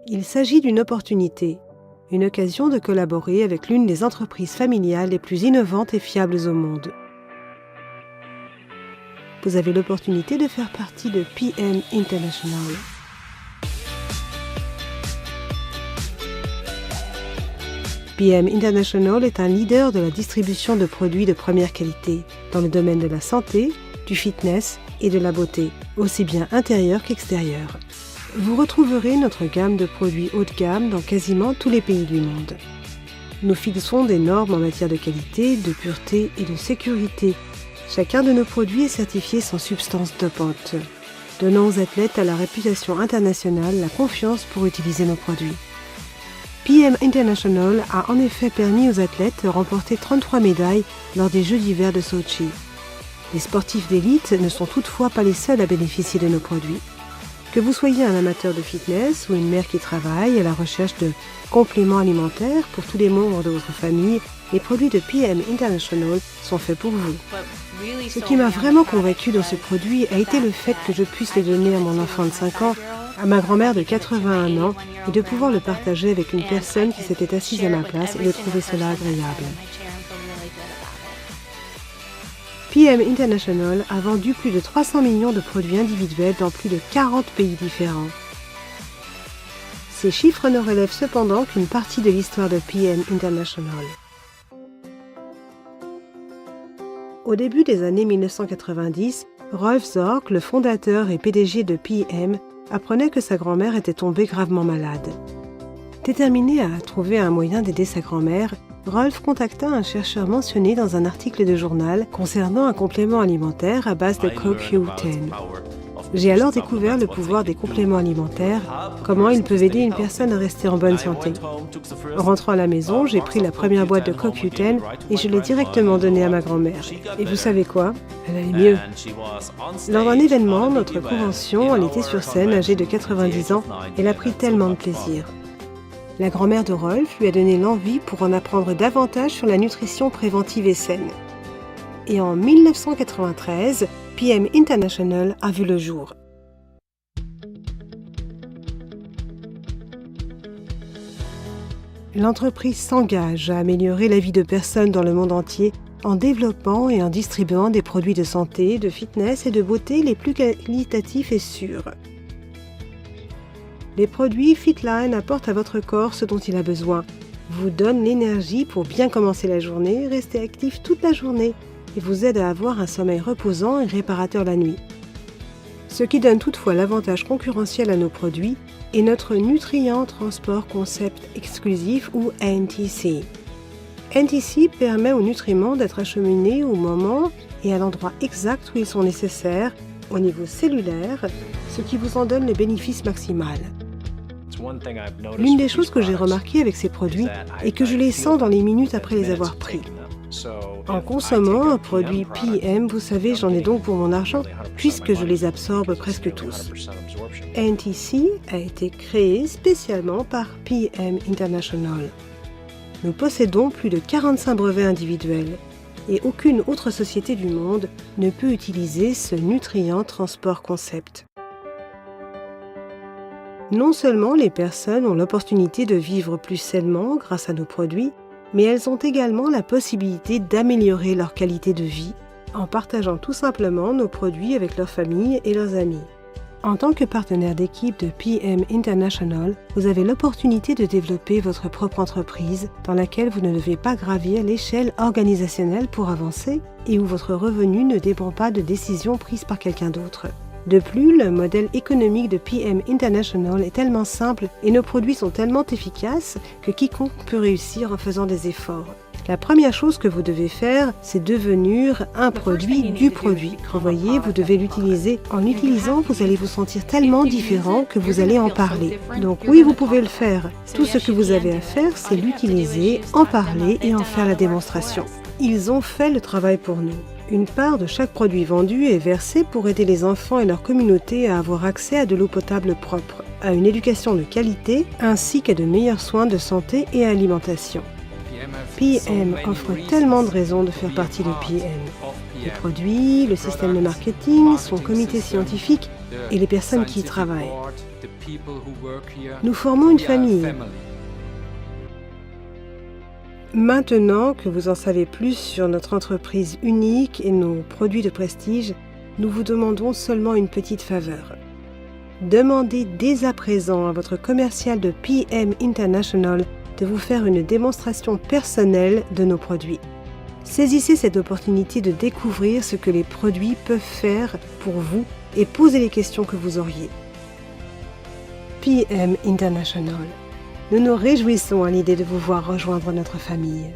Il s'agit d'une opportunité, une occasion de collaborer avec l'une des entreprises familiales les plus innovantes et fiables au monde. Vous avez l'opportunité de faire partie de PM International. PM International est un leader de la distribution de produits de première qualité dans le domaine de la santé, du fitness et de la beauté, aussi bien intérieure qu'extérieure. Vous retrouverez notre gamme de produits haut de gamme dans quasiment tous les pays du monde. Nous fixons des normes en matière de qualité, de pureté et de sécurité. Chacun de nos produits est certifié sans substance dopante, donnant aux athlètes à la réputation internationale la confiance pour utiliser nos produits. PM International a en effet permis aux athlètes de remporter 33 médailles lors des Jeux d'hiver de Sochi. Les sportifs d'élite ne sont toutefois pas les seuls à bénéficier de nos produits. Que vous soyez un amateur de fitness ou une mère qui travaille à la recherche de compléments alimentaires pour tous les membres de votre famille, les produits de PM International sont faits pour vous. Ce qui m'a vraiment convaincue dans ce produit a été le fait que je puisse le donner à mon enfant de 5 ans, à ma grand-mère de 81 ans, et de pouvoir le partager avec une personne qui s'était assise à ma place et de trouver cela agréable. PM International a vendu plus de 300 millions de produits individuels dans plus de 40 pays différents. Ces chiffres ne relèvent cependant qu'une partie de l'histoire de PM International. Au début des années 1990, Rolf Zorc, le fondateur et PDG de PM, apprenait que sa grand-mère était tombée gravement malade. Déterminé à trouver un moyen d'aider sa grand-mère, Rolf contacta un chercheur mentionné dans un article de journal concernant un complément alimentaire à base de CoQ10. J'ai alors découvert le pouvoir des compléments alimentaires, comment ils peuvent aider une personne à rester en bonne santé. En rentrant à la maison, j'ai pris la première boîte de CoQ10 et je l'ai directement donnée à ma grand-mère. Et vous savez quoi? Elle allait mieux. Lors d'un événement, notre convention, elle était sur scène, âgée de 90 ans, elle a pris tellement de plaisir. La grand-mère de Rolf lui a donné l'envie pour en apprendre davantage sur la nutrition préventive et saine. Et en 1993, PM International a vu le jour. L'entreprise s'engage à améliorer la vie de personnes dans le monde entier en développant et en distribuant des produits de santé, de fitness et de beauté les plus qualitatifs et sûrs. Les produits Fitline apportent à votre corps ce dont il a besoin, vous donnent l'énergie pour bien commencer la journée, rester actif toute la journée et vous aident à avoir un sommeil reposant et réparateur la nuit. Ce qui donne toutefois l'avantage concurrentiel à nos produits est notre Nutrient Transport Concept exclusif ou NTC. NTC permet aux nutriments d'être acheminés au moment et à l'endroit exact où ils sont nécessaires, au niveau cellulaire, ce qui vous en donne le bénéfice maximal. L'une des choses que j'ai remarquées avec ces produits est que je les sens dans les minutes après les avoir pris. En consommant un produit PM, vous savez, j'en ai donc pour mon argent, puisque je les absorbe presque tous. NTC a été créé spécialement par PM International. Nous possédons plus de 45 brevets individuels et aucune autre société du monde ne peut utiliser ce Nutrient Transport Concept. Non seulement les personnes ont l'opportunité de vivre plus sainement grâce à nos produits, mais elles ont également la possibilité d'améliorer leur qualité de vie en partageant tout simplement nos produits avec leurs familles et leurs amis. En tant que partenaire d'équipe de PM International, vous avez l'opportunité de développer votre propre entreprise dans laquelle vous ne devez pas gravir l'échelle organisationnelle pour avancer et où votre revenu ne dépend pas de décisions prises par quelqu'un d'autre. De plus, le modèle économique de PM International est tellement simple et nos produits sont tellement efficaces que quiconque peut réussir en faisant des efforts. La première chose que vous devez faire, c'est devenir un produit du produit. Vous voyez, vous devez l'utiliser. En l'utilisant, vous allez vous sentir tellement différent que vous allez en parler. Donc oui, vous pouvez le faire. Tout ce que vous avez à faire, c'est l'utiliser, en parler et en faire la démonstration. Ils ont fait le travail pour nous. Une part de chaque produit vendu est versée pour aider les enfants et leur communauté à avoir accès à de l'eau potable propre, à une éducation de qualité, ainsi qu'à de meilleurs soins de santé et alimentation. PM offre tellement de raisons de faire partie de PM. Les produits, le système de marketing, son comité scientifique, et les personnes qui y travaillent. Nous formons une famille. Maintenant que vous en savez plus sur notre entreprise unique et nos produits de prestige, nous vous demandons seulement une petite faveur. Demandez dès à présent à votre commercial de PM International de vous faire une démonstration personnelle de nos produits. Saisissez cette opportunité de découvrir ce que les produits peuvent faire pour vous et posez les questions que vous auriez. PM International. Nous nous réjouissons à l'idée de vous voir rejoindre notre famille.